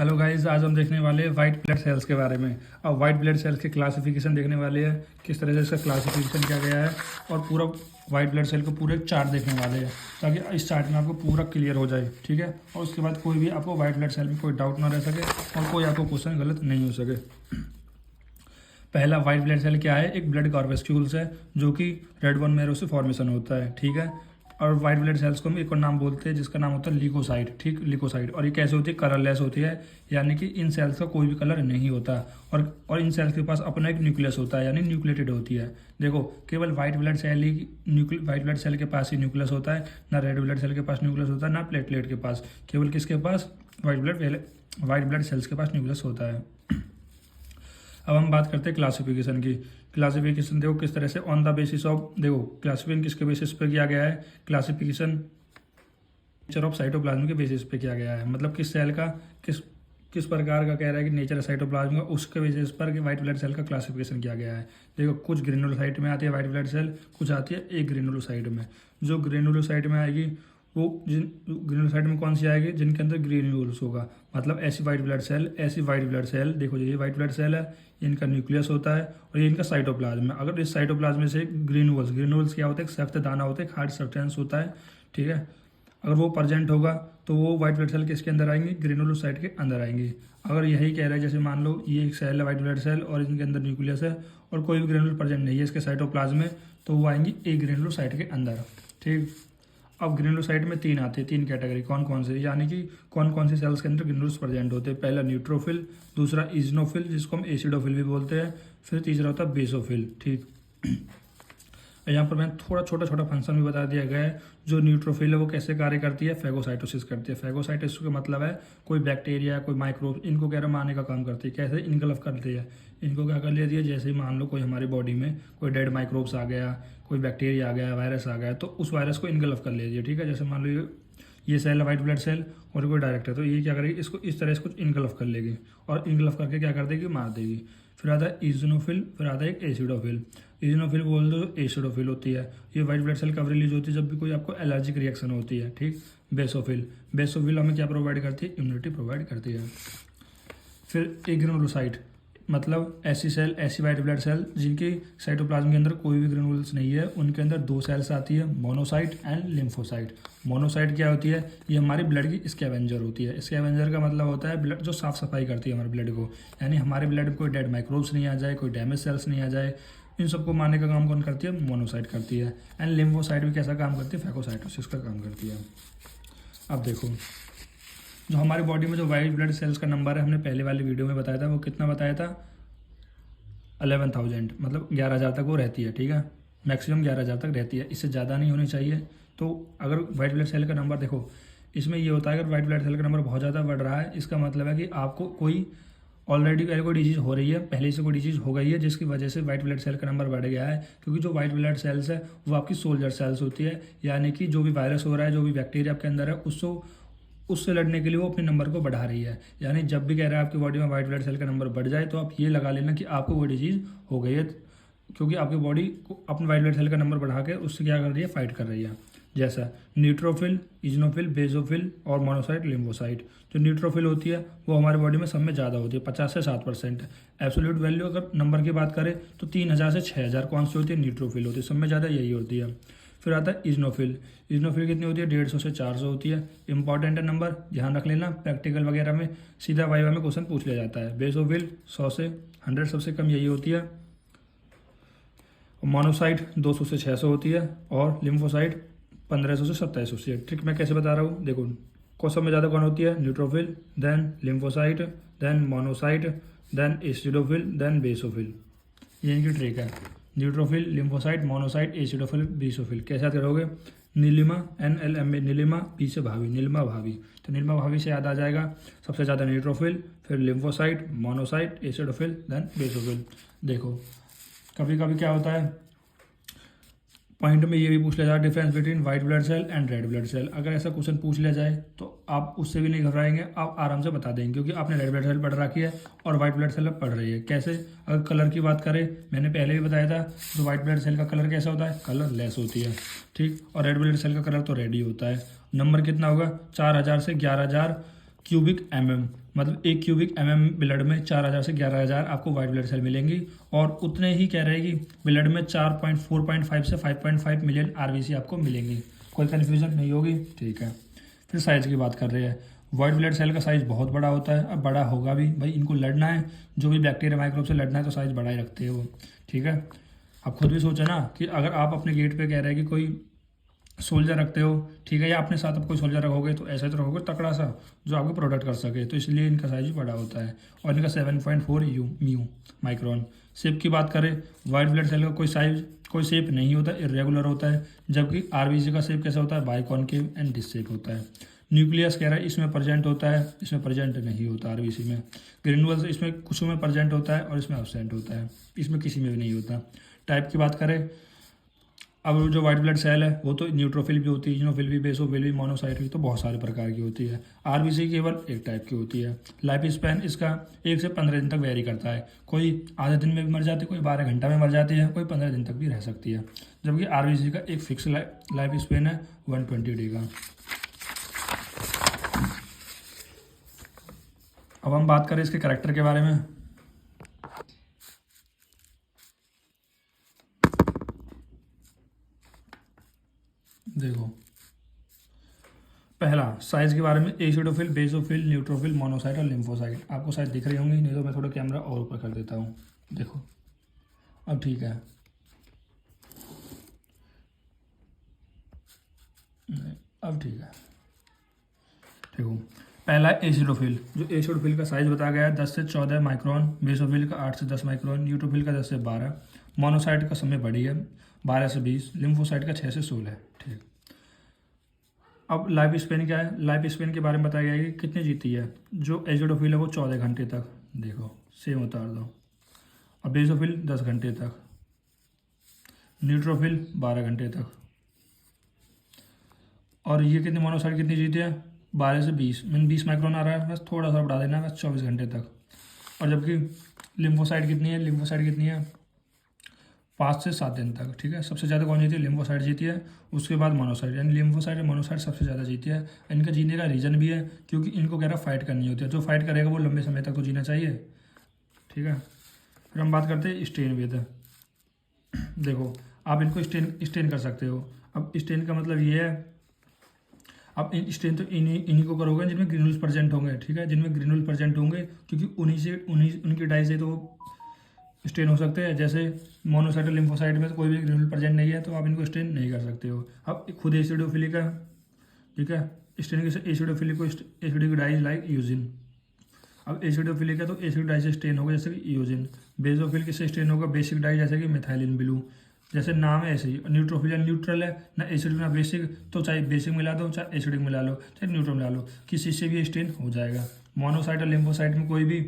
Hello guys, आज हम देखने वाले हैं वाइट ब्लड सेल्स के बारे में। अब वाइट ब्लड सेल्स के क्लासिफिकेशन देखने वाले हैं, किस तरह से इसका क्लासिफिकेशन किया गया है, और पूरा वाइट ब्लड सेल को पूरे चार्ट देखने वाले हैं ताकि इस चार्ट में आपको पूरा क्लियर हो जाए। ठीक है, और उसके बाद कोई भी आपको वाइट ब्लड सेल में कोई डाउट ना रह सके और कोई आपको क्वेश्चन गलत नहीं हो सके। पहला वाइट ब्लड सेल क्या है? एक ब्लड कॉर्पस्क्यूल्स है जो कि रेड बोन मैरो से फॉर्मेशन होता है। ठीक है, और वाइट ब्लड सेल्स को हम एक और नाम बोलते हैं जिसका नाम होता है ल्यूकोसाइट। ठीक, ल्यूकोसाइट। और ये कैसे होती है? कलरलेस होती है, यानी कि इन सेल्स का कोई भी कलर नहीं होता। और इन सेल्स के पास अपना एक न्यूक्लियस होता है, यानी न्यूक्लिएटेड होती है। देखो, केवल वाइट ब्लड सेल के पास ही न्यूक्लियस होता है, ना रेड ब्लड सेल के पास न्यूक्लियस होता है, ना प्लेटलेट के पास। केवल किसके पास? वाइट ब्लड सेल्स के पास न्यूक्लियस होता है। अब हम बात करते हैं क्लासिफिकेशन की। क्लासिफिकेशन देखो किस तरह से, ऑन द बेसिस ऑफ, देखो क्लासिफिकेशन किसके बेसिस पे किया गया है? क्लासिफिकेशन नेचर ऑफ साइटोप्लाज्म के बेसिस पे किया गया है। मतलब किस सेल का किस प्रकार का कह रहा है कि नेचर है साइटोप्लाज्म का, उसके बेसिस पर व्हाइट ब्लड सेल का क्लासिफिकेशन किया गया है। देखो, कुछ ग्रेनुलोसाइट में आती है व्हाइट ब्लड सेल, कुछ आती है एक ग्रेनुलोसाइट में। जो ग्रेनुलोसाइट में आएगी वो ग्रेनुलोसाइट में कौन सी आएगी? जिनके अंदर ग्रेन्यूल्स होगा। मतलब ऐसी वाइट ब्लड सेल देखो, ये वाइट ब्लड सेल है, इनका न्यूक्लियस होता है और ये इनका साइटोप्लाज्म है। अगर इस साइटोप्लाज्म में से ग्रेन्यूल्स क्या होता है? एक सख्त दाना होता है, एक हार्ड सब्सटेंस होता है। ठीक है, अगर वो प्रेजेंट होगा तो वो वाइट ब्लड सेल किसके अंदर आएंगी? ग्रेनुलोसाइट के अंदर आएंगी। अगर यही कह रहा है, जैसे मान लो ये एक सेल है वाइट ब्लड सेल और इनके अंदर न्यूक्लियस है और कोई भी ग्रेनुल प्रेजेंट नहीं है इसके साइटोप्लाज्म में, तो वो आएंगी एक ग्रेनुलोसाइट के अंदर। ठीक, अब ग्रेनुलोसाइट में तीन आते हैं, तीन कैटेगरी। कौन कौन से? यानी कि कौन कौन से सेल्स के अंदर ग्रेनुल्स प्रेजेंट होते हैं? पहला न्यूट्रोफिल, दूसरा इजनोफिल जिसको हम एसिडोफिल भी बोलते हैं, फिर तीसरा होता है बेसोफिल। ठीक, यहाँ पर मैंने थोड़ा छोटा फंक्शन भी बता दिया गया है। जो न्यूट्रोफिल है वो कैसे कार्य करती है? फैगोसाइटोसिस करती है। फैगोसाइटोसिस का मतलब है कोई बैक्टीरिया, कोई माइक्रोब, इनको कह रहा मारने का काम करती है। कैसे? इनगल्फ करती है। इनको क्या कर लेती है? जैसे ही मान लो कोई हमारी बॉडी में कोई डेड माइक्रोब्स आ गया, कोई बैक्टीरिया आ गया, वायरस आ गया, तो उस वायरस को इनगल्फ कर लेती है। ठीक है, जैसे मान लो ये सेल है वाइट ब्लड सेल और कोई डायरेक्ट है, तो ये क्या करेगी? इसको इस तरह से कुछ इनगल्फ कर लेगी और इनगल्फ करके क्या कर देगी? मार देगी। फिर आता है इजनोफिल, फिर आता है एक एसिडोफिल। इजनोफिल बोल दो एसिडोफिल होती है। ये वाइट ब्लड सेल कब रिलीज होती है? जब भी कोई आपको एलर्जिक रिएक्शन होती है। ठीक, बेसोफिल हमें क्या प्रोवाइड करती है? इम्यूनिटी प्रोवाइड करती है। फिर एग्रेनुलोसाइट, मतलब ऐसी वाइट ब्लड सेल जिनकी साइटोप्लाज्म के अंदर कोई भी ग्रेनुल्स नहीं है, उनके अंदर दो सेल्स आती है, मोनोसाइट एंड लिम्फोसाइट। मोनोसाइट क्या होती है? ये हमारी ब्लड की स्कैवेंजर होती है। स्कैवेंजर का मतलब होता है ब्लड जो साफ सफाई करती है हमारे ब्लड को, यानी हमारे ब्लड में कोई डेड माइक्रोब्स नहीं आ जाए, कोई डैमेज सेल्स नहीं आ जाए, इन सबको मारने का काम कौन करती है? मोनोसाइट करती है। एंड लिम्फोसाइट भी कैसा काम करती है? फैगोसाइटोसिस का काम करती है। अब देखो, जो हमारी बॉडी में जो वाइट ब्लड सेल्स का नंबर है, हमने पहले वाली वीडियो में बताया था, वो कितना बताया था? 11,000, मतलब 11,000 तक वो रहती है। ठीक है, मैक्सिमम 11,000 तक रहती है, इससे ज़्यादा नहीं होनी चाहिए। तो अगर वाइट ब्लड सेल का नंबर देखो, इसमें ये होता है अगर वाइट ब्लड सेल का नंबर बहुत ज़्यादा बढ़ रहा है, इसका मतलब है कि आपको कोई ऑलरेडी पहले कोई डिजीज़ हो रही है, पहले से कोई डिजीज़ हो गई है जिसकी वजह से वाइट ब्लड सेल का नंबर बढ़ गया है। क्योंकि जो वाइट ब्लड सेल्स है वो आपकी सोल्जर सेल्स होती है, यानी कि जो भी वायरस हो रहा है, जो भी बैक्टीरिया आपके अंदर है, उससे लड़ने के लिए वो अपने नंबर को बढ़ा रही है। यानी जब भी कह रहा है आपकी बॉडी में वाइट ब्लड सेल का नंबर बढ़ जाए, तो आप ये लगा लेना कि आपको वो डिजीज़ हो गई है, क्योंकि आपकी बॉडी को अपने वाइट ब्लड सेल का नंबर बढ़ा के उससे क्या कर रही है? फाइट कर रही है। जैसा न्यूट्रोफिल, इजनोफिल, बेसोफिल और मोनोसाइट, लिम्फोसाइट। जो न्यूट्रोफिल होती है वो हमारी बॉडी में सब में ज़्यादा होती है, 50 से 7%। एब्सोल्यूट वैल्यू अगर नंबर की बात करें तो 3,000 से 6,000 कौन सी होती है? न्यूट्रोफिल होती है, सब में ज़्यादा यही होती है। फिर आता है इजनोफिल। इजनोफिल कितनी होती है? 150 से 400 होती है। इंपॉर्टेंट है नंबर, ध्यान रख लेना, प्रैक्टिकल वगैरह में सीधा वाइवा में क्वेश्चन पूछ लिया जाता है। बेसोफिल 100 से 100 सबसे कम यही होती है। मोनोसाइट 200 से 600 होती है और लिम्फोसाइट 1500 से 2700 होती है। ट्रिक मैं कैसे बता रहा हूँ देखो, क्वेश्चन में ज़्यादा कौन होती है? Neutrophil, then lymphocyte, then monocyte, then acidophil, then basophil. ये इनकी ट्रिक है। Neutrophil, lymphocyte, monocyte, acidophil, basophil. कैसे याद करोगे? नीलिमा, NLMA, नीलिमा, पी से भाभी, नीलिमा भाभी। तो नीलिमा भाभी से याद आ जाएगा सबसे ज़्यादा न्यूट्रोफिल, फिर lymphocyte, monocyte, acidophil, then basophil. देखो, कभी कभी क्या होता है पॉइंट में ये भी पूछ लिया जाए difference between white blood cell and red blood cell. अगर ऐसा क्वेश्चन पूछ लिया जाए तो आप उससे भी नहीं घबराएंगे, आप आराम से बता देंगे, क्योंकि आपने रेड ब्लड सेल पढ़ रखी है और वाइट ब्लड सेल पढ़ रही है। कैसे? अगर कलर की बात करें, मैंने पहले भी बताया था, तो वाइट ब्लड सेल का कलर कैसा होता है? कलर लेस होती है। ठीक, और रेड ब्लड सेल का कलर तो रेड ही होता है। नंबर कितना होगा? 4,000 से 11,000 क्यूबिक mm। मतलब 1 क्यूबिक ब्लड में 4000 से 11000 आपको वाइट ब्लड सेल मिलेंगी, और उतने ही कह रहे हैं कि ब्लड में 4.5 से 5.5 मिलियन आरबीसी आपको मिलेंगी। कोई कन्फ्यूजन नहीं होगी, ठीक है। फिर साइज़ की बात कर रहे हैं। वाइट ब्लड सेल का साइज़ बहुत बड़ा होता है, अब बड़ा होगा भी भाई, इनको लड़ना है, जो भी बैक्टीरिया माइक्रोब से लड़ना है तो साइज़ बड़ा ही रखते हैं वो, ठीक है। आप खुद भी सोचो ना कि अगर आप अपने गेट पे कह रहे हैं कि कोई सोल्जर रखते हो, ठीक है, या अपने साथ आप कोई सोल्जर रखोगे तो ऐसा तो रखोगे तकड़ा सा जो आपको प्रोटेक्ट कर सके, तो इसलिए इनका साइज बड़ा होता है। और इनका 7.4 म्यू माइक्रोन। शेप की बात करें, वाइट ब्लड सेल का कोई शेप नहीं होता, इरेगुलर होता है, जबकि आरबीसी का शेप कैसा होता है, बाइकॉनकेव एंड डिस शेप होता है। न्यूक्लियस कह रहा है इसमें प्रेजेंट होता है, इसमें प्रेजेंट नहीं होता आरबीसी में। ग्रेनुअल्स इसमें कुछ में प्रेजेंट होता है और इसमें एब्सेंट होता है, इसमें किसी में भी नहीं होता। टाइप की बात करें, अब जो वाइट ब्लड सेल है वो तो न्यूट्रोफिल भी होती है, इनोफिल भी, बेसोफिल भी, मोनोसाइट भी, तो बहुत सारे प्रकार की होती है। आरबीसी केवल एक टाइप की होती है। लाइफ स्पैन इसका 1 से 15 दिन तक वेरी करता है, कोई आधे दिन में भी मर जाती है, कोई 12 घंटा में मर जाती है, कोई 15 दिन तक भी रह सकती है, जबकि आरबीसी का एक फिक्स लाइफ स्पैन है 120 डे का। अब हम बात करें इसके कैरेक्टर के बारे में। देखो, पहला साइज के बारे में, एसिडोफिल, बेसोफिल, न्यूट्रोफिल, मोनोसाइट और लिम्फोसाइट। आपको शायद दिख रही होंगी, नहीं तो मैं थोड़ा कैमरा और ऊपर कर देता हूँ। देखो अब ठीक है, नहीं अब ठीक है। देखो, पहला एसिडोफिल, जो एसिडोफिल का साइज बताया गया है 10 से 14 माइक्रोन, बेसोफिल का 8 से 10 माइक्रोन, न्यूट्रोफिल का 10 से 12, मोनोसाइट का समय बड़ी है 12 से 20, लिम्फोसाइट का 6 से 16 है, ठीक। अब लाइफ स्पेन क्या है, लाइफ स्पेन के बारे में बताया गया है कि कितनी जीती है। जो एसिडोफिल है वो 14 घंटे तक, देखो सेम उतार दो। अब बेसोफिल 10 घंटे तक, न्यूट्रोफिल 12 घंटे तक, और ये कितनी मोनोसाइट कितनी जीती है 12 से 20, मीन 20 माइक्रोन आ रहा है, बस थोड़ा सा बढ़ा देना है, बस 24 घंटे तक। और जबकि लिम्फोसाइट कितनी है, लिम्फोसाइट कितनी है 5 से 7 दिन तक, ठीक है। सबसे ज़्यादा कौन जीती है, लिम्फोसाइट जीती है, उसके बाद मोनोसाइट, यानी लिम्फोसाइट और मोनोसाइट सबसे ज़्यादा जीती है। इनका जीने का रीज़न भी है क्योंकि इनको कह रहा फाइट करनी होती है, जो फाइट करेगा वो लंबे समय तक तो जीना चाहिए, ठीक है। फिर हम बात करते हैं स्टेन विद। देखो, आप इनको स्टेन कर सकते हो। अब स्टेन का मतलब ये है, आप स्टेन तो इन्हीं को करोगे जिनमें ग्रेनुल्स प्रेजेंट होंगे, ठीक है, जिनमें ग्रेनुल प्रेजेंट होंगे, क्योंकि उनकी डाई से तो स्टेन हो सकते हैं। जैसे मोनोसाइट और लिम्फोसाइट में तो कोई भी ग्रेनुल प्रेजेंट नहीं है, तो आप इनको स्टेन नहीं कर सकते हो। अब खुद एसिडोफिलिक है, ठीक है, स्टेन के एसिडोफिलिक को एसिडिक डाई लाइक यूजिन। अब एसिडोफिलिक है तो एसिडिक डाई से स्टेन होगा, जैसे कि यूजिन। बेसोफिल किससे स्टेन होगा, बेसिक डाई, जैसे कि मिथाइलिन ब्लू। जैसे नाम है ऐसे ही। न्यूट्रोफिल न्यूट्रल है, ना एसिडिक ना बेसिक, तो चाहे बेसिक मिला दो, चाहे एसिडिक मिला लो, चाहे न्यूट्रल मिला लो, किसी से भी स्टेन हो जाएगा। मोनोसाइट और लिम्फोसाइट में कोई भी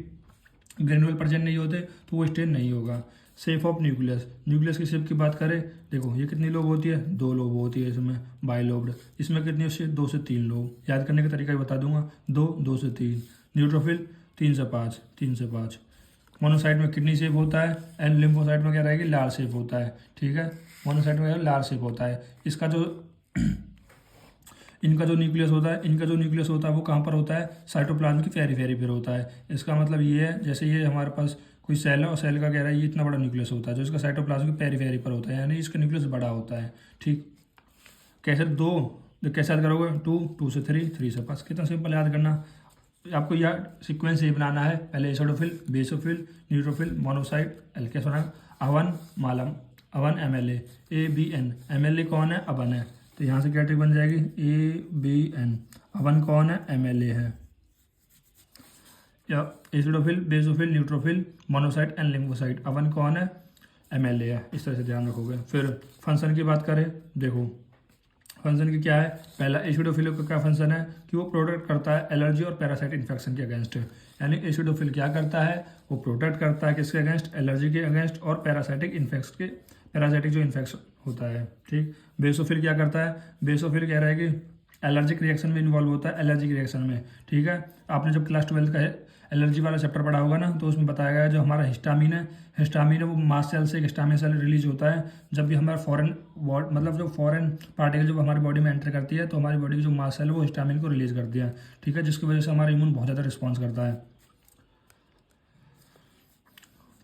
ग्रेनुअल प्रेजेंट नहीं होते तो वो स्टेन नहीं होगा। शेप ऑफ न्यूक्लियस, न्यूक्लियस की शेप की बात करें, देखो ये कितनी लोब होती है, 2 लोब होती है इसमें, बाइलोब्ड। इसमें कितनी होती है, 2 से 3 लोब। याद करने का तरीका बता दूंगा, 2 से 3। न्यूट्रोफिल 3 से 5। मोनोसाइट में किडनी शेप होता है, एंड लिम्फोसाइट में क्या रहेगी, लार शेप होता है, ठीक है। मोनोसाइट में लार शेप होता है। इनका जो न्यूक्लियस होता है वो कहाँ पर होता है, साइटोप्लाज्म की पेरिफेरी पर होता है। इसका मतलब ये है, जैसे ये हमारे पास कोई सेल है और सेल का कह रहा है ये इतना बड़ा न्यूक्लियस होता है, जो इसका साइटोप्लाज्म की पेरिफेरी पर होता है, यानी इसका न्यूक्लियस बड़ा होता है, ठीक। कैसे कैसे याद करोगे, 2 से 3 से 5। कितना सिंपल याद करना, आपको यह सीक्वेंस ये बनाना है। पहले एसिडोफिल, बेसोफिल, न्यूट्रोफिल, मोनोसाइट, एल्के सुना, अवन मालम, अवन MLA, ABN। MLA कौन है, अवन है, तो यहाँ से क्या ट्रिक बन जाएगी, ABN। अवन कौन है, MLA है। या acidophil, basophil, neutrophil, monocyte and lymphocyte, अवन कौन है, MLA है। इस तरह से ध्यान रखोगे। फिर फंक्शन की बात करें, देखो फंक्शन की क्या है, पहला एसिडोफिल का क्या फंक्शन है कि वो प्रोटेक्ट करता है एलर्जी और पैरासाइट इन्फेक्शन के अगेंस्ट। यानी एसिडोफिल क्या करता है, वो प्रोटेक्ट करता है किसके अगेंस्ट, एलर्जी के अगेंस्ट और पैरासाइटिक जो इन्फेक्शन होता है, ठीक। बेसोफिल क्या करता है, बेसोफिल कह रहा है कि एलर्जिक रिएक्शन में इन्वॉल्व होता है, एलर्जिक रिएक्शन में। ठीक है, आपने जब क्लास 12 का एलर्जी वाला चैप्टर पढ़ा होगा ना, तो उसमें बताया गया है जो हमारा हिस्टामिन है वो मास्ट सेल से एक हिस्टामिन सेल रिलीज होता है जब भी हमारा फॉरेन मतलब जो फॉरेन पार्टिकल जब हमारी बॉडी में एंटर करती है, तो हमारी बॉडी की जो मास्ट सेल है वो हिस्टामिन को रिलीज करती है। ठीक है, जिसकी वजह से हमारा इम्यून बहुत ज़्यादा रिस्पॉन्स करता है।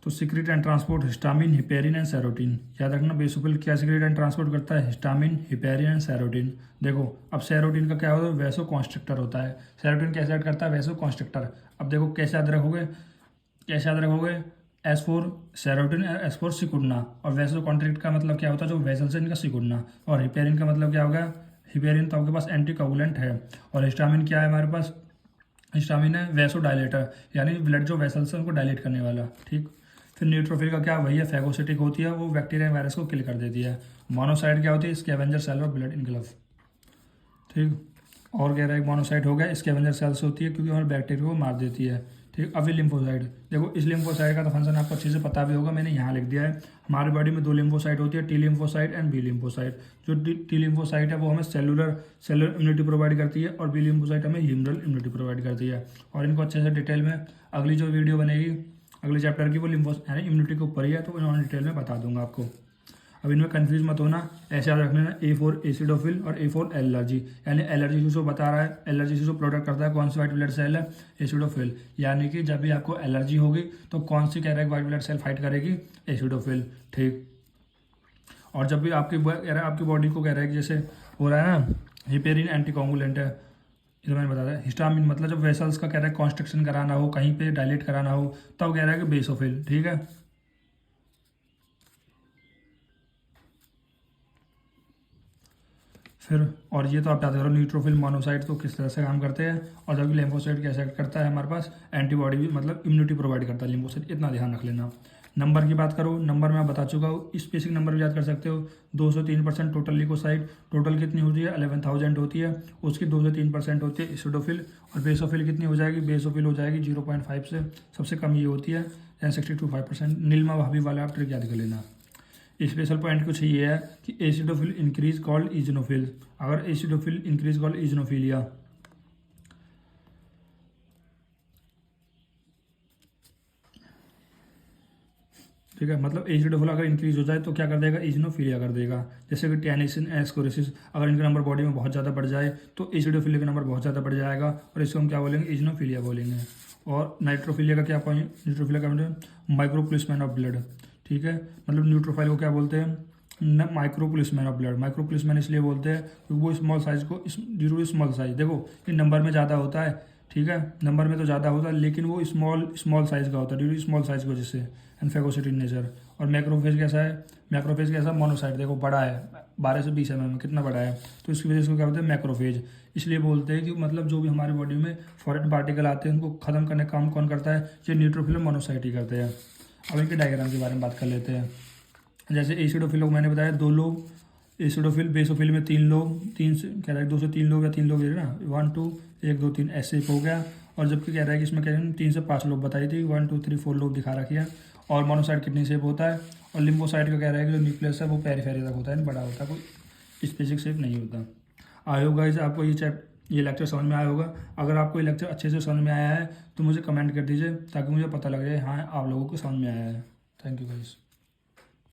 तो secret and transport histamine, heparin and serotonin. याद रखना बेसोफिल क्या सीक्रेट एंड ट्रांसपोर्ट करता है, हिस्टामिन, हिपेरिन एंड सेरोटिन। देखो अब सेरोटिन का क्या होता है, वैसो कॉन्स्ट्रिक्टर होता है। सेरोटिन कैसे एक्ट करता है, वैसो कॉन्स्ट्रिक्टर। अब देखो कैसे याद रखोगे, S4 सेरोटिन, S4 सिकुड़ना, और वैसो कॉन्ट्रिक्ट का मतलब क्या होता है, जो वेसल से इनका सिकुड़ना। और हिपेरिन का मतलब क्या होगा, हिपेरिन तो आपके पास एंटी कोगुलेंट है। और हिस्टामिन क्या है हमारे पास, हिस्टामिन है वैसो डायलेटर, यानी ब्लड जो वेसल्स है उनको डायलेट करने वाला। ठीक, फिर न्यूट्रोफिल का क्या, वही है फैगोसिटिक होती है, वो बैक्टीरिया वायरस को किल कर देती है। मोनोसाइट क्या होती है, स्कैवेंजर सेल और ब्लड इनग्लव। ठीक, और कह रहा है मोनोसाइट हो गया, स्कैवेंजर सेल्स होती है क्योंकि हमारे बैक्टीरिया को मार देती है। ठीक, अभी लिम्फोसाइट, देखो इस लिम्फोसाइट का तो फंक्शन आपको अच्छे से पता भी होगा, मैंने यहाँ लिख दिया है। हमारी बॉडी में 2 लिम्फोसाइट होती है, T lymphocyte and B lymphocyte. जो टी लिम्फोसाइट है वो हमें सेलुलर इम्यूनिटी प्रोवाइड करती है, और बी लिम्फोसाइट हमें ह्यूमरल इम्यूनिटी प्रोवाइड करती है। और इनको अच्छे से डिटेल में अगली जो वीडियो बनेगी अगले चैप्टर की, वो यानी इम्यूनिटी के ऊपर ही है, तो इन्होंने डिटेल में बता दूंगा आपको। अब इनमें कंफ्यूज मत होना, ऐसे याद रखना A4 एसिडोफिल और A4 एलर्जी, यानी एलर्जी जो बता रहा है, एलर्जी से जो प्रोडक्ट करता है कौन सी वाइट ब्लड सेल है, एसिडोफिल। यानी कि जब भी आपको एलर्जी होगी तो कौन सी कह रहा है वाइट ब्लड सेल फाइट करेगी, एसिडोफिल। ठीक, और जब भी आपकी बॉडी को कह रहा है कि जैसे हो रहा है ना, हिपेरिन एंटीकोगुलेंट है, ये तो मैंने बताया। हिस्टामिन मतलब जब वेसल्स का कह रहा है कॉन्स्ट्रिक्शन कराना हो, कहीं पे डायलेट कराना हो, तब कह रहा है कि बेसोफिल। ठीक है, फिर और ये तो आप याद करो, न्यूट्रोफिल मोनोसाइट तो किस तरह से काम करते हैं, और जबकि लिम्फोसाइट कैसे एक्ट करता है हमारे पास, एंटीबॉडी भी मतलब इम्यूनिटी प्रोवाइड करता है लिम्फोसाइट, इतना ध्यान रख लेना। नंबर की बात करो, नंबर मैं बता चुका हूँ, इस बेसिक नंबर भी याद कर सकते हो। 2 से 3% टोटल लिकोसाइट, टोटल कितनी होती है 11,000 होती है, उसकी 2 से 3% होती है एसिडोफिल। और बेसोफिल कितनी हो जाएगी, बेसोफिल हो जाएगी 0.5 से, सबसे कम ये होती है, 60 to 5%। नीलमा भाभी वाला आप ट्रिक याद कर लेना। स्पेशल पॉइंट कुछ ये है कि एसिडोफिल इंक्रीज कॉल्ड इजनोफिल, अगर एसिडोफिल इंक्रीज कॉल्ड इजनोफिलिया। ठीक है, मतलब एसिडोफिल अगर इंक्रीज हो जाए तो क्या कर देगा, इजनोफिलिया कर देगा। जैसे कि टेनिसिन एस्कोरिसिस, अगर इनका नंबर बॉडी में बहुत ज़्यादा बढ़ जाए तो एसिडोफिलिया का नंबर बहुत ज़्यादा बढ़ जाएगा, और इसको हम क्या बोलेंगे, इजनोफिलिया बोलेंगे। और नाइट्रोफिलिया का क्या पॉइंट, न्यूट्रोफिलिया का मतलब माइक्रोपुलिसमैन ऑफ ब्लड। ठीक है, मतलब न्यूट्रोफाइल को क्या बोलते हैं, माइक्रोपुलिसमैन ऑफ ब्लड। माइक्रोपुलिसमैन इसलिए बोलते हैं क्योंकि वो स्मॉल साइज को, जरूरी स्मॉल साइज, देखो कि नंबर में ज़्यादा होता है। ठीक है, नंबर में तो ज़्यादा होता है, लेकिन वो स्मॉल साइज का होता है, ड्यू टू स्मॉल साइज की वजह से, एंड फेगोसिटी नेचर। और मैक्रोफेज कैसा है, मैक्रोफेज कैसा, मोनोसाइट, देखो बड़ा है 12 से 20 mm, कितना बड़ा है, तो इसकी वजह से क्या बोलते हैं, मैक्रोफेज। इसलिए बोलते हैं कि मतलब जो भी हमारी बॉडी में फॉरेन पार्टिकल आते हैं उनको खत्म करने का काम कौन करता है, ये न्यूट्रोफिल और मोनोसाइट ही करते हैं। अब इनके डायग्राम के बारे में बात कर लेते हैं। जैसे एसिडोफिल को मैंने बताया 2 लोग, एसिडोफिल बेसोफिल में 3 लोग, 3 से कह रहा है 2 से 3 लोग या 3 लोग है ना, 1 2 1 2 3 ऐसे हो गया। और जबकि कह रहा है कि इसमें कह रहे हैं 3 से 5 लोग बताई थी, 1 2 3 4 लोग दिखा रखी है। और मोनोसाइट कितनी शेप होता है, और लिम्फोसाइट का कह रहा है कि जो न्यूक्लियस है वो पेरिफेरी तक होता है, बड़ा होता है, कोई स्पेसिफिक शेप नहीं होता। आई होप गाइस आपको ये लेक्चर समझ में आया होगा। अगर आपको ये लेक्चर अच्छे से समझ में आया है तो मुझे कमेंट कर दीजिए, ताकि मुझे पता लग जाए हाँ आप लोगों को समझ में आया है। Thank you guys.